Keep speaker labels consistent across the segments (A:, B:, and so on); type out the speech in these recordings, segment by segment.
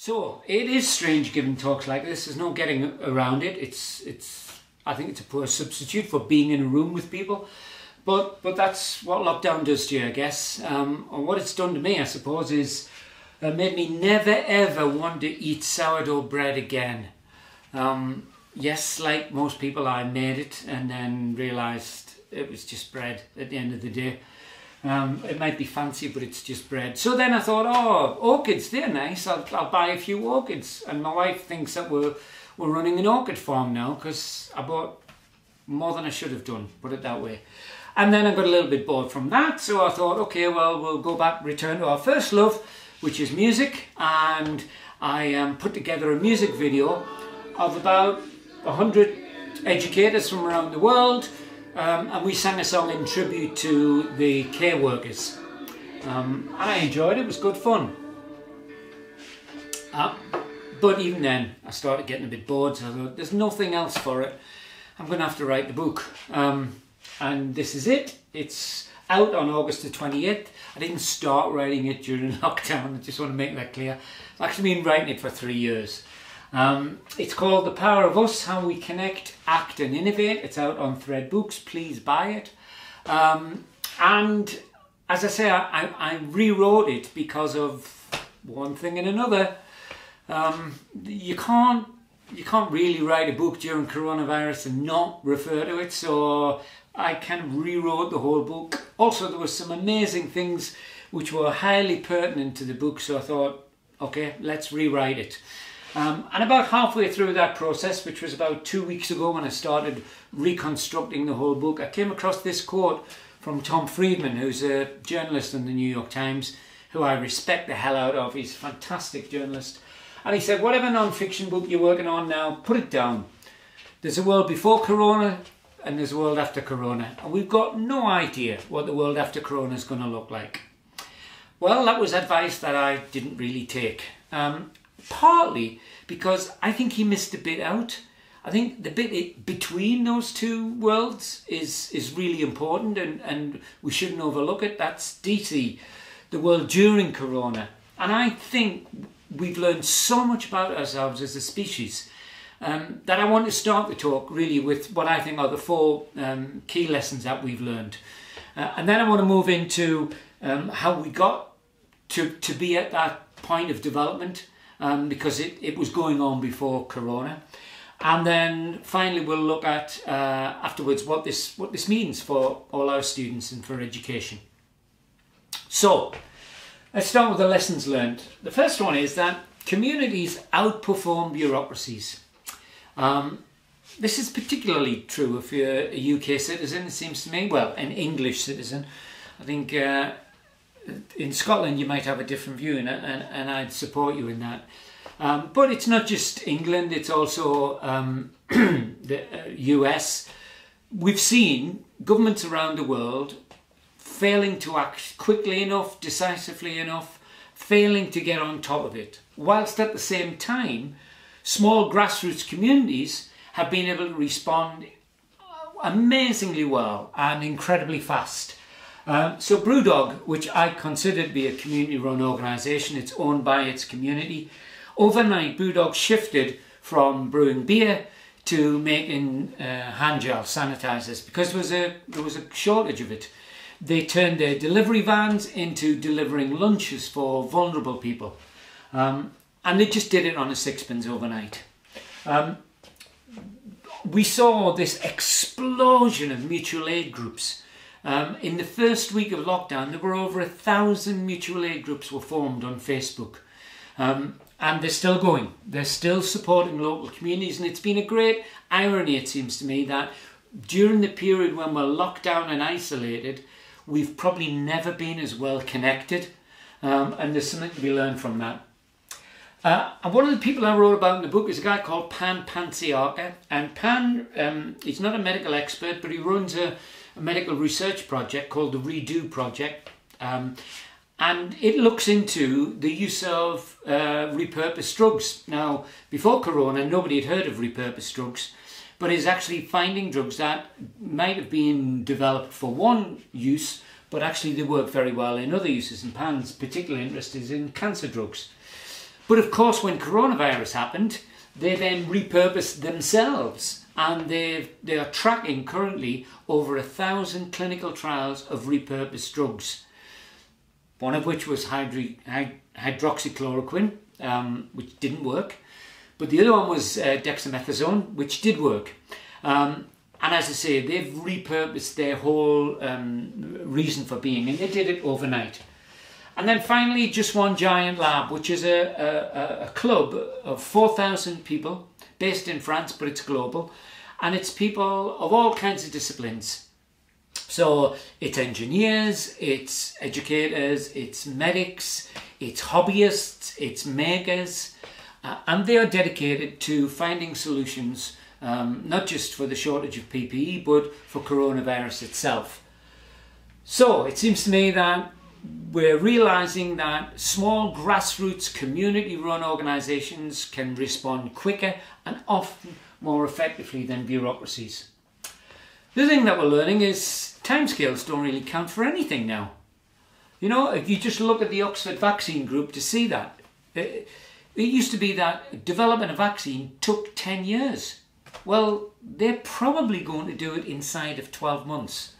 A: So it is strange giving talks like this. There's no getting around it. I think it's a poor substitute for being in a room with people. But that's what lockdown does to you, I guess. And what it's done to me, I suppose, is made me never ever want to eat sourdough bread again. Yes, like most people, I made it and then realised it was just bread at the end of the day. It might be fancy, but it's just bread. So then I thought, oh, orchids, they're nice. I'll buy a few orchids. And my wife thinks that we're running an orchid farm now because I bought more than I should have done, put it that way. And then I got a little bit bored from that. So I thought, okay, well, we'll go back, return to our first love, which is music. And I put together a music video of about 100 educators from around the world. And we sang a song in tribute to the care workers. And I enjoyed it, it was good fun. But even then, I started getting a bit bored, so I thought, there's nothing else for it. I'm going to have to write the book. And this is it. It's out on August the 28th. I didn't start writing it during lockdown, I just want to make that clear. I've actually been writing it for 3 years. It's called The Power of Us, How We Connect, Act and Innovate. It's out on Thread Books, please buy it. And as I say, I rewrote it because of one thing and another. You can't really write a book during coronavirus and not refer to it, so I kind of rewrote the whole book. Also, there were some amazing things which were highly pertinent to the book, so I thought, okay, let's rewrite it. And about halfway through that process, which was about 2 weeks ago when I started reconstructing the whole book, I came across this quote from Tom Friedman, who's a journalist in the New York Times, who I respect the hell out of. He's a fantastic journalist. And he said, whatever non-fiction book you're working on now, put it down. There's a world before Corona and there's a world after Corona. And we've got no idea what the world after Corona is going to look like. Well, that was advice that I didn't really take. Partly because I think he missed a bit out. I think the bit between those two worlds is really important and we shouldn't overlook it. That's DC, the world during Corona. And I think we've learned so much about ourselves as a species that I want to start the talk really with what I think are the 4 key lessons that we've learned. And then I want to move into how we got to be at that point of development. Because it was going on before Corona. And then finally we'll look at afterwards what this means for all our students and for education. So let's start with the lessons learned. The first one is that communities outperform bureaucracies. This is particularly true if you're a UK citizen, it seems to me. Well, an English citizen. I think in Scotland you might have a different view and I'd support you in that. But it's not just England, it's also the US. We've seen governments around the world failing to act quickly enough, decisively enough, failing to get on top of it. Whilst at the same time, small grassroots communities have been able to respond amazingly well and incredibly fast. So Brewdog, which I consider to be a community-run organisation, it's owned by its community. Overnight, Brewdog shifted from brewing beer to making hand gel sanitizers because there was a shortage of it. They turned their delivery vans into delivering lunches for vulnerable people, and they just did it on a sixpence overnight. We saw this explosion of mutual aid groups. In the first week of lockdown, there were over 1,000 mutual aid groups were formed on Facebook. And they're still going. They're still supporting local communities. And it's been a great irony, it seems to me, that during the period when we're locked down and isolated, we've probably never been as well connected. And there's something to be learned from that. And one of the people I wrote about in the book is a guy called Pan Pansiaka. And Pan, he's not a medical expert, but he runs a medical research project called the Redo Project. And it looks into the use of repurposed drugs. Now, before Corona, nobody had heard of repurposed drugs, but is actually finding drugs that might have been developed for one use, but actually they work very well in other uses. And Pan's particular interest is in cancer drugs. But of course, when coronavirus happened, they then repurposed themselves, and they are tracking currently over 1,000 clinical trials of repurposed drugs. One of which was hydroxychloroquine, which didn't work, but the other one was dexamethasone, which did work. And as I say, they've repurposed their whole reason for being, and they did it overnight. And then finally, Just One Giant Lab, which is a club of 4,000 people based in France, but it's global. And it's people of all kinds of disciplines. So it's engineers, it's educators, it's medics, it's hobbyists, it's makers. And they are dedicated to finding solutions, not just for the shortage of PPE, but for coronavirus itself. So it seems to me that we're realizing that small grassroots community-run organizations can respond quicker and often more effectively than bureaucracies. The thing that we're learning is timescales don't really count for anything now. You know, if you just look at the Oxford Vaccine Group to see that. It used to be that developing a vaccine took 10 years. Well, they're probably going to do it inside of 12 months.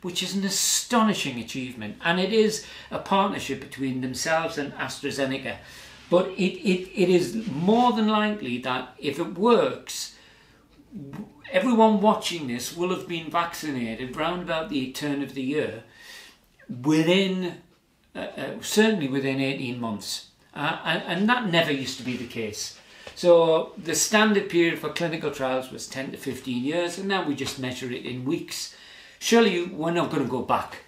A: Which is an astonishing achievement, and it is a partnership between themselves and AstraZeneca. But it is more than likely that if it works, everyone watching this will have been vaccinated round about the turn of the year within, certainly within 18 months. And that never used to be the case. So the standard period for clinical trials was 10 to 15 years, and now we just measure it in weeks. Surely we're not going to go back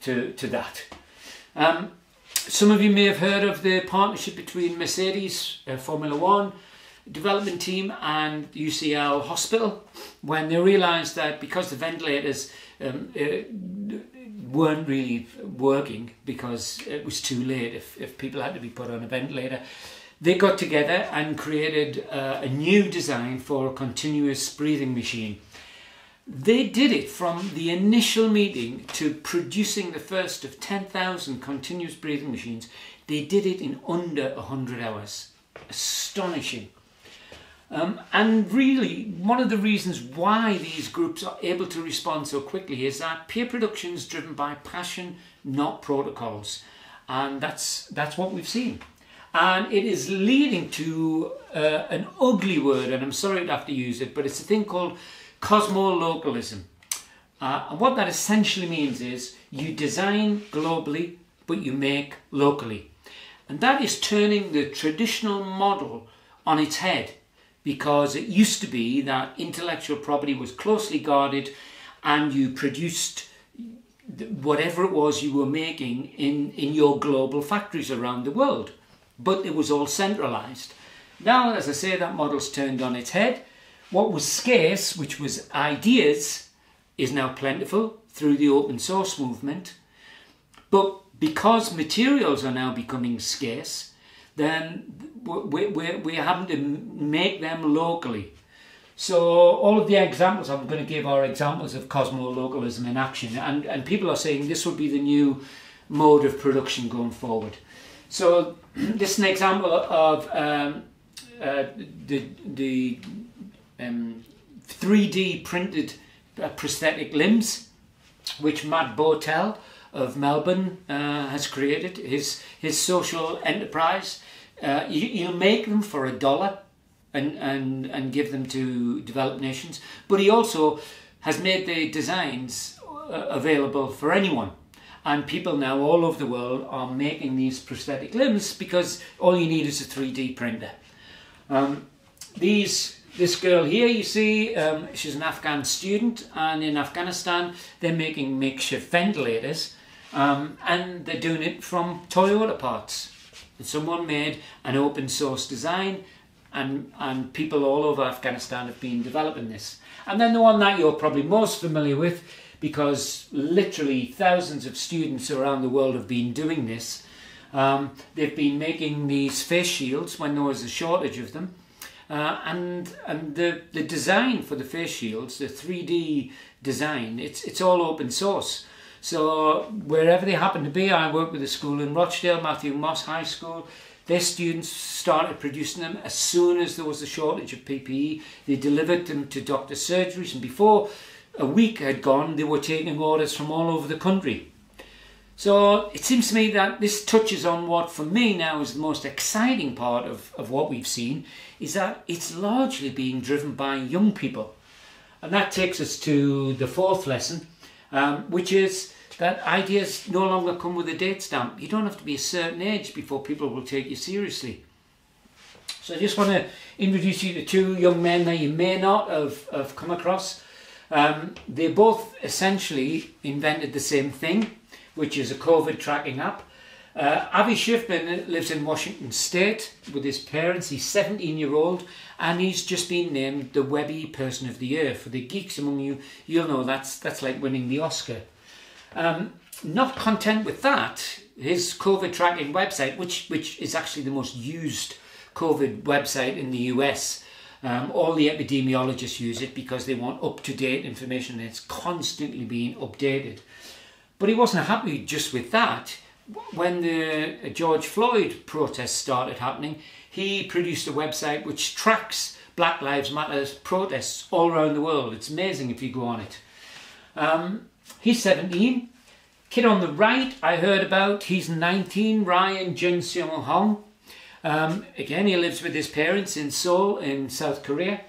A: to that. Some of you may have heard of the partnership between Mercedes Formula One development team and UCL Hospital, when they realised that because the ventilators weren't really working because it was too late if people had to be put on a ventilator, they got together and created a new design for a continuous breathing machine. They did it from the initial meeting to producing the first of 10,000 continuous breathing machines. They did it in under 100 hours. Astonishing. And really, one of the reasons why these groups are able to respond so quickly is that peer production is driven by passion, not protocols. And that's what we've seen. And it is leading to an ugly word, and I'm sorry to have to use it, but it's a thing called cosmolocalism. And what that essentially means is you design globally, but you make locally. And that is turning the traditional model on its head, because it used to be that intellectual property was closely guarded and you produced whatever it was you were making in your global factories around the world. But it was all centralized. Now, as I say, that model's turned on its head. What was scarce, which was ideas, is now plentiful through the open source movement. But because materials are now becoming scarce, then we're having to make them locally. So all of the examples I'm going to give are examples of cosmolocalism in action. And people are saying this will be the new mode of production going forward. So this is an example of the 3D printed prosthetic limbs, which Matt Botel of Melbourne has created, his social enterprise. He'll make them for $1 and give them to developed nations, but he also has made the designs available for anyone. And people now all over the world are making these prosthetic limbs because all you need is a 3D printer. This girl here, you see, she's an Afghan student, and in Afghanistan they're making makeshift ventilators, and they're doing it from Toyota parts. And someone made an open source design, and people all over Afghanistan have been developing this. And then the one that you're probably most familiar with, because literally thousands of students around the world have been doing this. They've been making these face shields when there was a shortage of them. And the design for the face shields, the 3D design, it's all open source. So wherever they happen to be, I work with a school in Rochdale, Matthew Moss High School. Their students started producing them as soon as there was a shortage of PPE. They delivered them to doctors' surgeries, and before a week had gone, they were taking orders from all over the country. So it seems to me that this touches on what for me now is the most exciting part of what we've seen, is that it's largely being driven by young people. And that takes us to the fourth lesson, which is that ideas no longer come with a date stamp. You don't have to be a certain age before people will take you seriously. So I just want to introduce you to two young men that you may not have come across. They both essentially invented the same thing, which is a COVID tracking app. Avi Schiffman lives in Washington State with his parents. He's 17-year-old, and he's just been named the Webby Person of the Year. For the geeks among you, you'll know that's like winning the Oscar. Not content with that, his COVID tracking website, which is actually the most used COVID website in the US, all the epidemiologists use it because they want up-to-date information, and it's constantly being updated. But he wasn't happy just with that. When the George Floyd protests started happening, he produced a website which tracks Black Lives Matter protests all around the world. It's amazing if you go on it. He's 17. Kid on the right I heard about, he's 19, Ryan Jun Seong Hong. Again, he lives with his parents in Seoul in South Korea.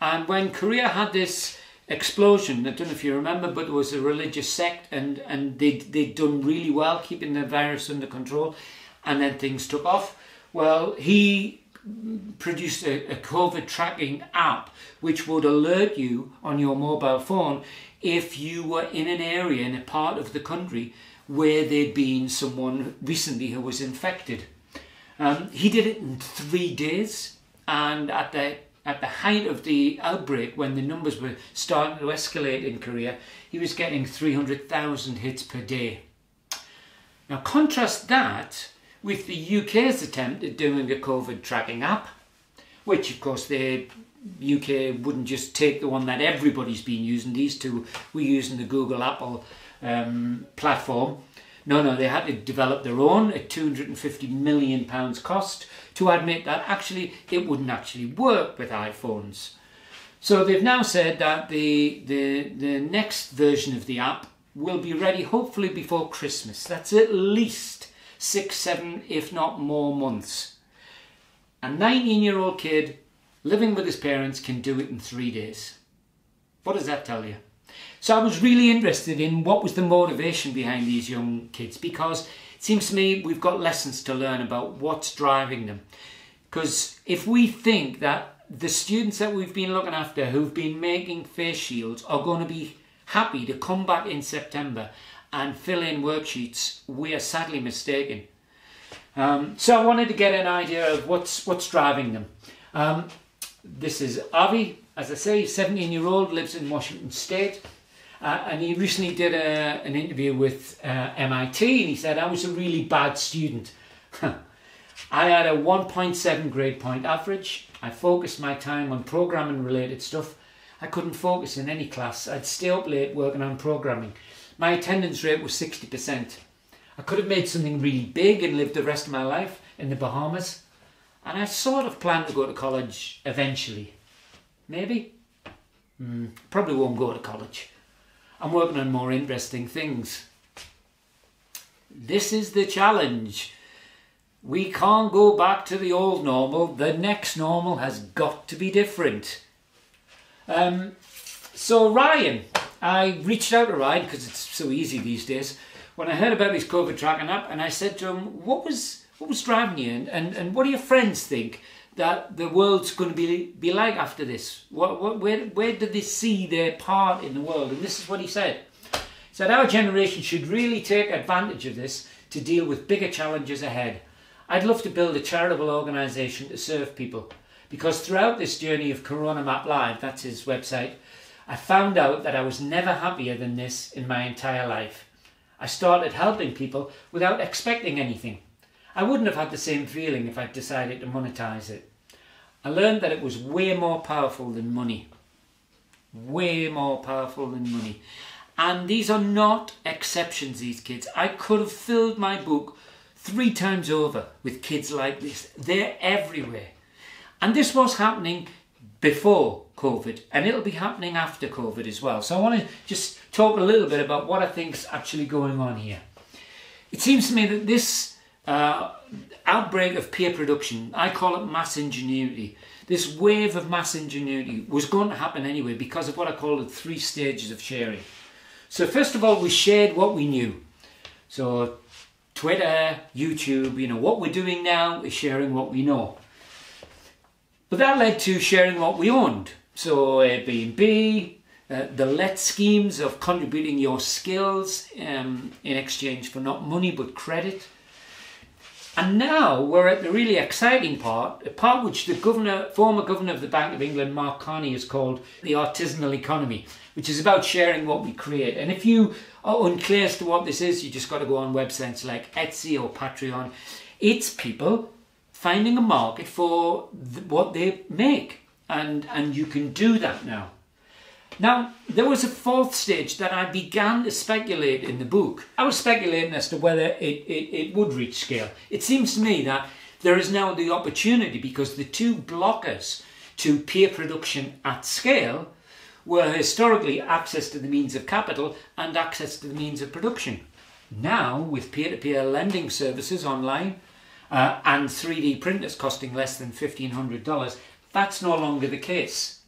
A: And when Korea had this explosion, I don't know if you remember, but there was a religious sect, and they'd done really well keeping the virus under control, and then things took off. Well, he produced a COVID tracking app which would alert you on your mobile phone if you were in an area, in a part of the country where there'd been someone recently who was infected. He did it in 3 days, and at the height of the outbreak, when the numbers were starting to escalate in Korea, he was getting 300,000 hits per day. Now contrast that with the UK's attempt at doing a COVID tracking app, which of course the UK wouldn't just take the one that everybody's been using. These two were using the Google Apple platform. No, they had to develop their own at £250 million cost to admit that actually it wouldn't actually work with iPhones. So they've now said that the next version of the app will be ready hopefully before Christmas. That's at least 6, 7, if not more months. A 19-year-old kid living with his parents can do it in 3 days. What does that tell you? So I was really interested in what was the motivation behind these young kids, because it seems to me we've got lessons to learn about what's driving them. Because if we think that the students that we've been looking after who've been making face shields are going to be happy to come back in September and fill in worksheets, we are sadly mistaken. So I wanted to get an idea of what's driving them. This is Avi, as I say, 17-year-old, lives in Washington State. And he recently did an interview with MIT, and he said, I was a really bad student. I had a 1.7 grade point average. I focused my time on programming related stuff. I couldn't focus in any class. I'd stay up late working on programming. My attendance rate was 60%. I could have made something really big and lived the rest of my life in the Bahamas. And I sort of planned to go to college eventually. Maybe? Probably won't go to college. I'm working on more interesting things. This is the challenge. We can't go back to the old normal. The next normal has got to be different. So Ryan, I reached out to Ryan because it's so easy these days. When I heard about his COVID tracking app, and I said to him, what was driving you, and what do your friends think that the world's going to be like after this? Where do they see their part in the world? And this is what he said. He said, our generation should really take advantage of this to deal with bigger challenges ahead. I'd love to build a charitable organisation to serve people, because throughout this journey of Corona Map Live, that's his website, I found out that I was never happier than this in my entire life. I started helping people without expecting anything. I wouldn't have had the same feeling if I'd decided to monetize it. I learned that it was way more powerful than money. Way more powerful than money. And these are not exceptions, these kids. I could have filled my book 3 times over with kids like this. They're everywhere. And this was happening before COVID, and it'll be happening after COVID as well. So I want to just talk a little bit about what I think is actually going on here. It seems to me that this outbreak of peer production, I call it mass ingenuity, this wave of mass ingenuity was going to happen anyway because of what I call the 3 stages of sharing. So first of all, we shared what we knew. So Twitter, YouTube, what we're doing now is sharing what we know. But that led to sharing what we owned. So Airbnb, the let schemes of contributing your skills in exchange for not money but credit. And now we're at the really exciting part, a part which the former governor of the Bank of England, Mark Carney, has called the artisanal economy, which is about sharing what we create. And if you are unclear as to what this is, you just got to go on websites like Etsy or Patreon. It's people finding a market for what they make, and you can do that now. Now, there was a 4th stage that I began to speculate in the book. I was speculating as to whether it would reach scale. It seems to me that there is now the opportunity, because the 2 blockers to peer production at scale were historically access to the means of capital and access to the means of production. Now, with peer-to-peer lending services online and 3D printers costing less than $1,500, that's no longer the case.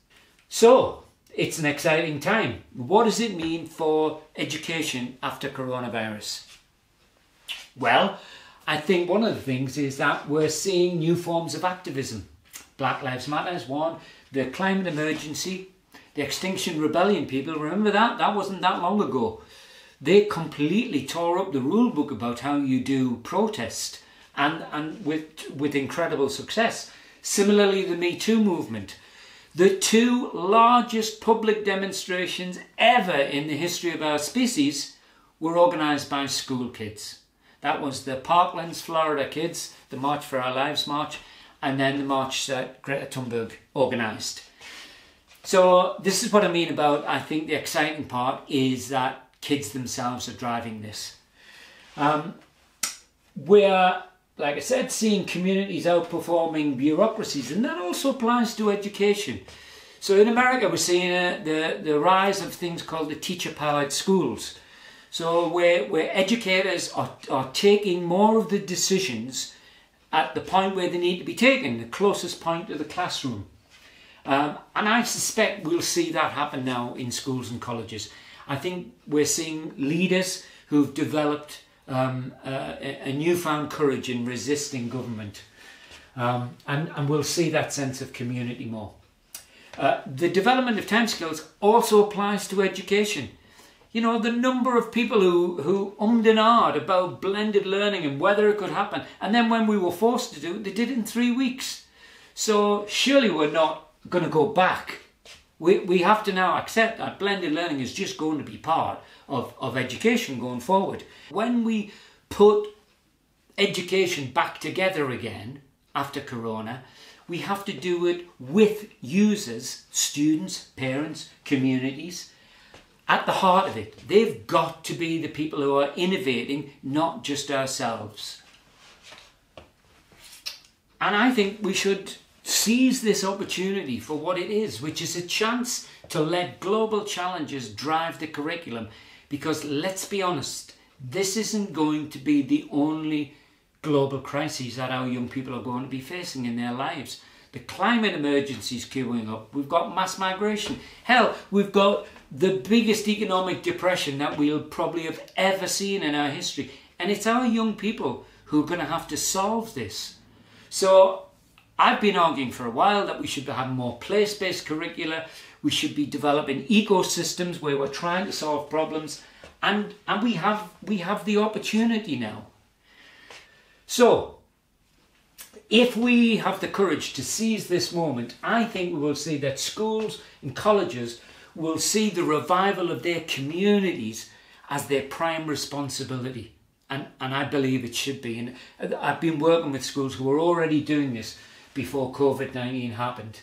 A: So, it's an exciting time. What does it mean for education after coronavirus? Well, I think one of the things is that we're seeing new forms of activism. Black Lives Matter is one, the climate emergency, the Extinction Rebellion people, remember that? That wasn't that long ago. They completely tore up the rule book about how you do protest, and with incredible success. Similarly, the Me Too movement. The 2 largest public demonstrations ever in the history of our species were organised by school kids. That was the Parklands, Florida kids, the March for Our Lives march, and then the march that Greta Thunberg organised. So this is what I mean about, I think the exciting part is that kids themselves are driving this. We're, like I said, seeing communities outperforming bureaucracies, and that also applies to education. So in America, we're seeing the rise of things called the teacher-powered schools. So where educators are taking more of the decisions at the point where they need to be taken, the closest point to the classroom. And I suspect we'll see that happen now in schools and colleges. I think we're seeing leaders who've developed a newfound courage in resisting government, and we'll see that sense of community more. The development of time skills also applies to education. The number of people who ummed and ahed about blended learning and whether it could happen, and then when we were forced to do it, they did it in 3 weeks. So surely we're not going to go back. We have to now accept that blended learning is just going to be part of education going forward. When we put education back together again after Corona, we have to do it with users, students, parents, communities, at the heart of it. They've got to be the people who are innovating, not just ourselves. And I think we should seize this opportunity for what it is, which is a chance to let global challenges drive the curriculum. Because let's be honest, this isn't going to be the only global crises that our young people are going to be facing in their lives. The climate emergency is queuing up. We've got mass migration. Hell, we've got the biggest economic depression that we'll probably have ever seen in our history. And it's our young people who are going to have to solve this. So I've been arguing for a while that we should have more place-based curricula. We should be developing ecosystems where we're trying to solve problems, and we have the opportunity now. So, if we have the courage to seize this moment, I think we will see that schools and colleges will see the revival of their communities as their prime responsibility, and I believe it should be. And I've been working with schools who are already doing this before COVID-19 happened.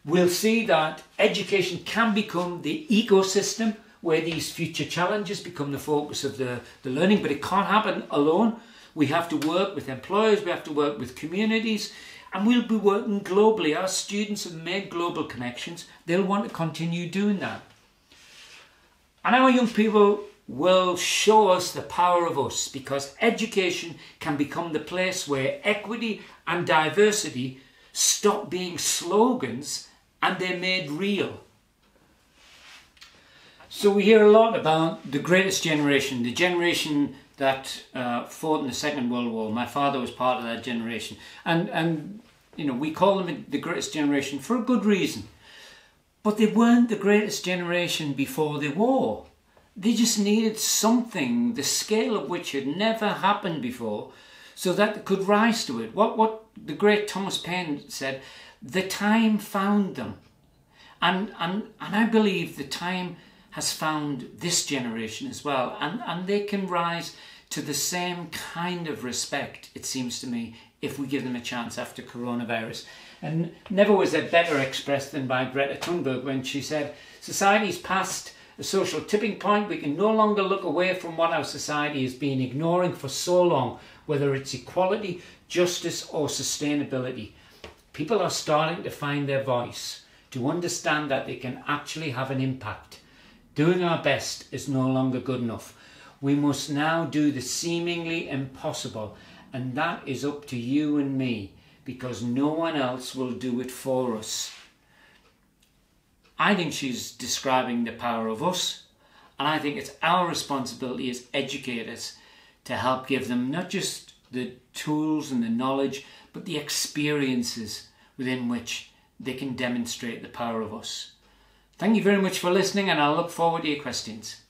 A: We'll see that education can become the ecosystem where these future challenges become the focus of the learning, but it can't happen alone. We have to work with employers, we have to work with communities, and we'll be working globally. Our students have made global connections. They'll want to continue doing that. And our young people will show us the power of us, because education can become the place where equity and diversity stop being slogans and they're made real. So we hear a lot about the greatest generation, the generation that fought in the Second World War. My father was part of that generation. And you know, we call them the greatest generation for a good reason. But they weren't the greatest generation before the war. They just needed something, the scale of which had never happened before, so that they could rise to it. What the great Thomas Paine said, the time found them. And I believe the time has found this generation as well. And they can rise to the same kind of respect, it seems to me, if we give them a chance after coronavirus. And never was it better expressed than by Greta Thunberg when she said, society's past a social tipping point. We can no longer look away from what our society has been ignoring for so long, whether it's equality, justice or sustainability. People are starting to find their voice, to understand that they can actually have an impact. Doing our best is no longer good enough. We must now do the seemingly impossible, and that is up to you and me, because no one else will do it for us. I think she's describing the power of us, and I think it's our responsibility as educators to help give them not just the tools and the knowledge, but the experiences within which they can demonstrate the power of us. Thank you very much for listening, and I look forward to your questions.